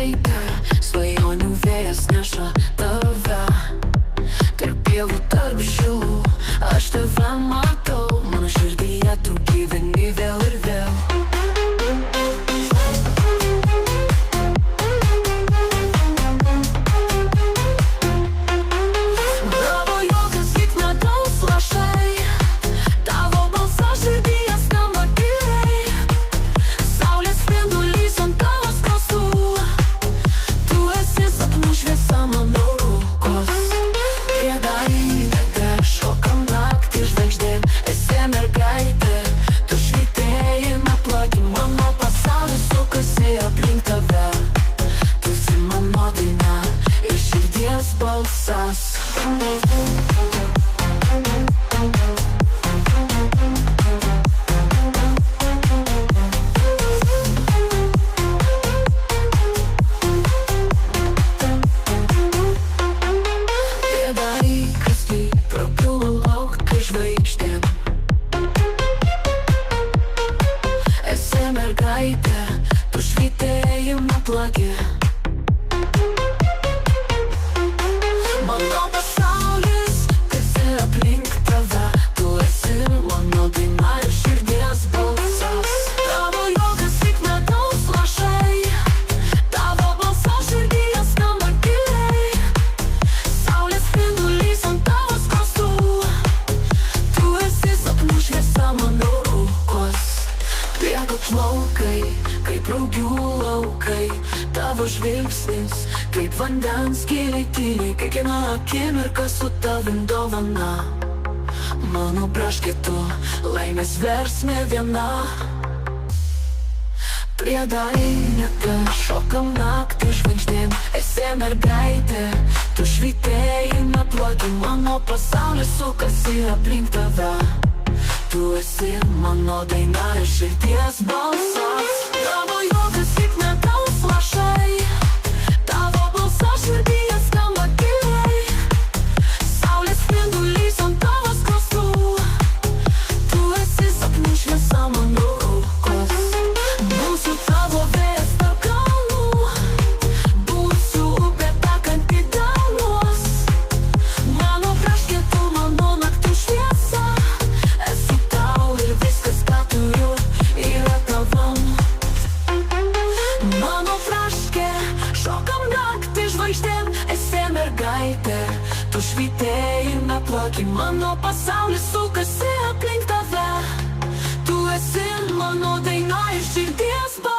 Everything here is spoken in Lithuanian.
mergaitė, svajonių vėjas neša tave. Tarp pievų, tarp žilų, aš tave matau. Mano širdyje tu gyveni vėl ir vėl. Tavo juokas lyg medaus lašai, tavo balsas širdyje skamba tyliai. Saulės spindulys ant tavo skruostų, tu esi sapnų šviesa mano rūkos. Pėdainėte šokam naktį žvaigždėm, esi mergaitė, tu švytėji, neplaki, mano pasaulis sukasi aplink tave. Tu esi mano daina ir širdies balsas. Mergaitė, tu švytėji, neplaki, mano pasaulis kasi aplink tave. Tu esi mano daina ir širdies balsas. Tavo juokas lyg medaus lašai, tavo balsas širdyje skamba tyliai. Saulės spindulys ant tavo skruostų, tu esi sapnų šviesa mano rūkos. Bėga plaukai, kaip raugių laukai, tavo žvilgsnis, kaip vandens giliai tyliai. Kiekviena akimirka su tavim dovana, mano braškė tu, laimės versmė viena. Pėdainėte šokam naktį žvaigždėm, esi mergaitė, tu švytėji, neplaki, mano pasaulis sukasi aplink tave. Tu esi mano daina ir širdies balsas. Tavo juokas lyg medaus lašai, tavo balsas širdyje skamba tyliai. Saulės spindulys ant tavo skruostų, tu esi sapnų šviesa mano rūkos. Būsiu tavo vėjas tarp kalnų, būsiu upė tekanti delnuos. Mano braškė tu, mano naktų šviesa, viskas, ką turiu, yra tavam. Mano braškė, šokam naktį žvaigždėm, esi mergaitė, tu švytėji, neplaki, mano pasaulis sukasi aplink tave. Tu esi mano daina ir širdies balsas.